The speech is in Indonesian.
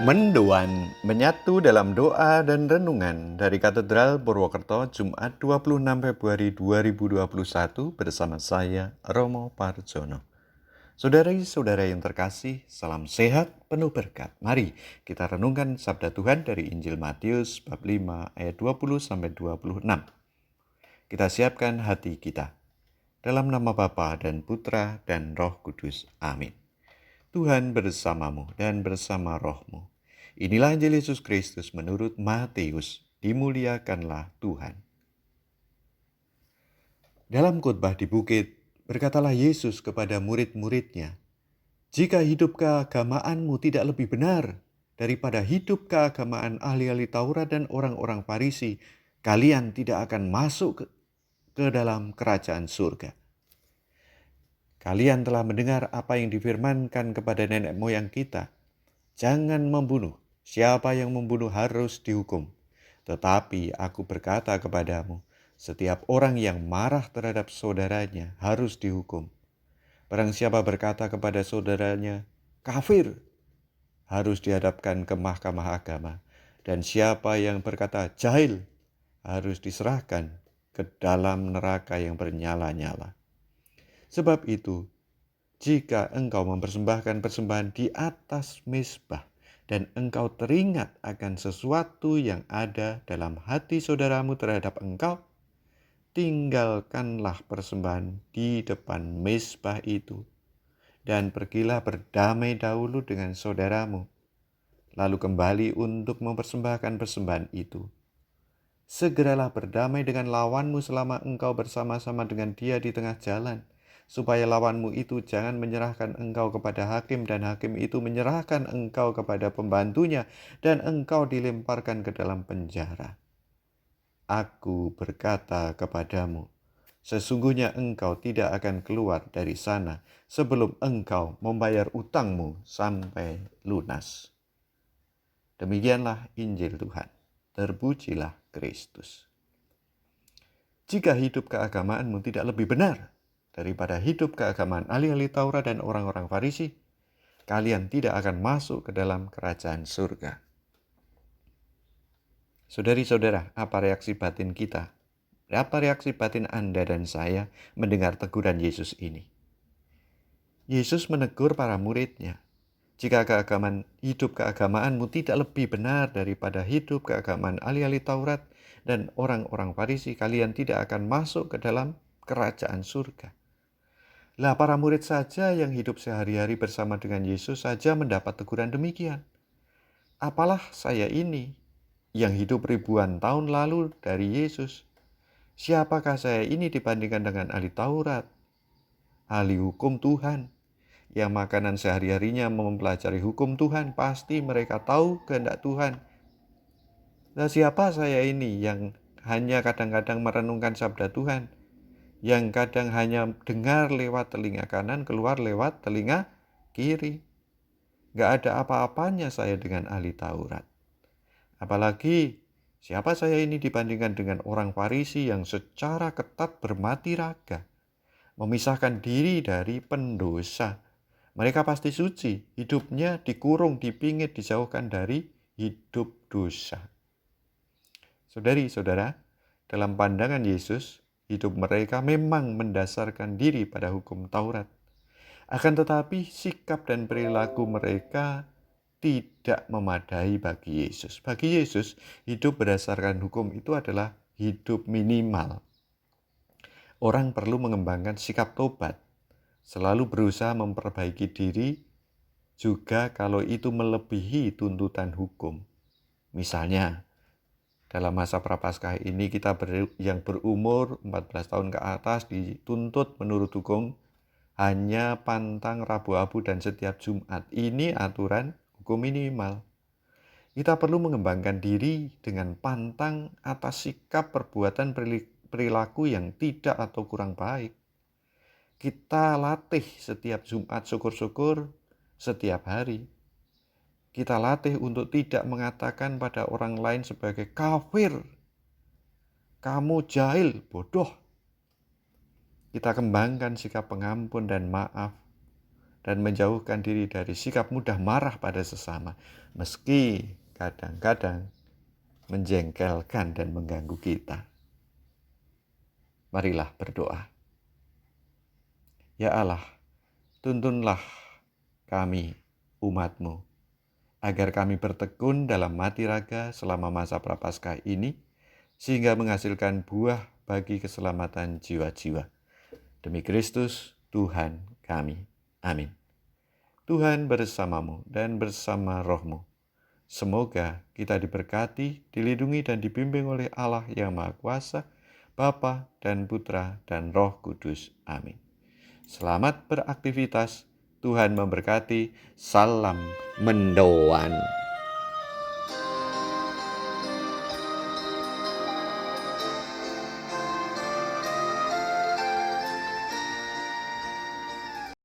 Mendoan menyatu dalam doa dan renungan dari Katedral Purwokerto Jumat 26 Februari 2021 bersama saya Romo Parjono. Saudari-saudara yang terkasih, salam sehat penuh berkat. Mari kita renungkan sabda Tuhan dari Injil Matius bab 5 ayat 20 sampai 26. Kita siapkan hati kita. Dalam nama Bapa dan Putra dan Roh Kudus. Amin. Tuhan bersamamu dan bersama rohmu. Inilah Injil Yesus Kristus menurut Matius. Dimuliakanlah Tuhan. Dalam khotbah di bukit, berkatalah Yesus kepada murid-muridnya, "Jika hidup keagamaanmu tidak lebih benar daripada hidup keagamaan ahli-ahli Taurat dan orang-orang Farisi, kalian tidak akan masuk ke dalam kerajaan surga. Kalian telah mendengar apa yang difirmankan kepada nenek moyang kita. Jangan membunuh. Siapa yang membunuh harus dihukum. Tetapi aku berkata kepadamu, setiap orang yang marah terhadap saudaranya harus dihukum. Barang siapa berkata kepada saudaranya, kafir, harus dihadapkan ke mahkamah agama. Dan siapa yang berkata jahil, harus diserahkan ke dalam neraka yang bernyala-nyala. Sebab itu, jika engkau mempersembahkan persembahan di atas mezbah dan engkau teringat akan sesuatu yang ada dalam hati saudaramu terhadap engkau, tinggalkanlah persembahan di depan mezbah itu dan pergilah berdamai dahulu dengan saudaramu, lalu kembali untuk mempersembahkan persembahan itu. Segeralah berdamai dengan lawanmu selama engkau bersama-sama dengan dia di tengah jalan, supaya lawanmu itu jangan menyerahkan engkau kepada hakim dan hakim itu menyerahkan engkau kepada pembantunya dan engkau dilemparkan ke dalam penjara. Aku berkata kepadamu, sesungguhnya engkau tidak akan keluar dari sana sebelum engkau membayar utangmu sampai lunas." Demikianlah Injil Tuhan. Terpujilah Kristus. Jika hidup keagamaanmu tidak lebih benar daripada hidup keagamaan ahli-ahli Taurat dan orang-orang Farisi, kalian tidak akan masuk ke dalam kerajaan surga. Saudari-saudara, apa reaksi batin kita? Apa reaksi batin Anda dan saya mendengar teguran Yesus ini? Yesus menegur para muridnya. Jika hidup keagamaanmu tidak lebih benar daripada hidup keagamaan ahli-ahli Taurat dan orang-orang Farisi, kalian tidak akan masuk ke dalam kerajaan surga. Lah, para murid saja yang hidup sehari-hari bersama dengan Yesus saja mendapat teguran demikian. Apalah saya ini yang hidup ribuan tahun lalu dari Yesus? Siapakah saya ini dibandingkan dengan ahli Taurat, ahli hukum Tuhan? Yang makanan sehari-harinya mempelajari hukum Tuhan, pasti mereka tahu kehendak Tuhan. Nah, siapa saya ini yang hanya kadang-kadang merenungkan sabda Tuhan, yang kadang hanya dengar lewat telinga kanan, keluar lewat telinga kiri. Gak ada apa-apanya saya dengan ahli Taurat. Apalagi siapa saya ini dibandingkan dengan orang Farisi yang secara ketat bermati raga, memisahkan diri dari pendosa. Mereka pasti suci, hidupnya dikurung, dipingit, dijauhkan dari hidup dosa. Saudari-saudara, dalam pandangan Yesus, hidup mereka memang mendasarkan diri pada hukum Taurat. Akan tetapi sikap dan perilaku mereka tidak memadai bagi Yesus. Bagi Yesus, hidup berdasarkan hukum itu adalah hidup minimal. Orang perlu mengembangkan sikap tobat, selalu berusaha memperbaiki diri, juga kalau itu melebihi tuntutan hukum. Misalnya, dalam masa Prapaskah ini kita yang berumur 14 tahun ke atas dituntut menurut hukum hanya pantang Rabu Abu dan setiap Jumat. Ini aturan hukum minimal. Kita perlu mengembangkan diri dengan pantang atas sikap perbuatan perilaku yang tidak atau kurang baik. Kita latih setiap Jumat syukur-syukur setiap hari. Kita latih untuk tidak mengatakan pada orang lain sebagai kafir, kamu jahil, bodoh. Kita kembangkan sikap pengampun dan maaf. dan menjauhkan diri dari sikap mudah marah pada sesama, meski kadang-kadang menjengkelkan dan mengganggu kita. Marilah berdoa. Ya Allah, tuntunlah kami, umat-Mu, agar kami bertekun dalam mati raga selama masa Prapaskah ini, sehingga menghasilkan buah bagi keselamatan jiwa-jiwa. Demi Kristus, Tuhan kami. Amin. Tuhan bersamamu dan bersama rohmu. Semoga kita diberkati, dilindungi dan dibimbing oleh Allah yang Maha Kuasa, Bapa dan Putra dan Roh Kudus. Amin. Selamat beraktivitas. Tuhan memberkati. Salam mendoan.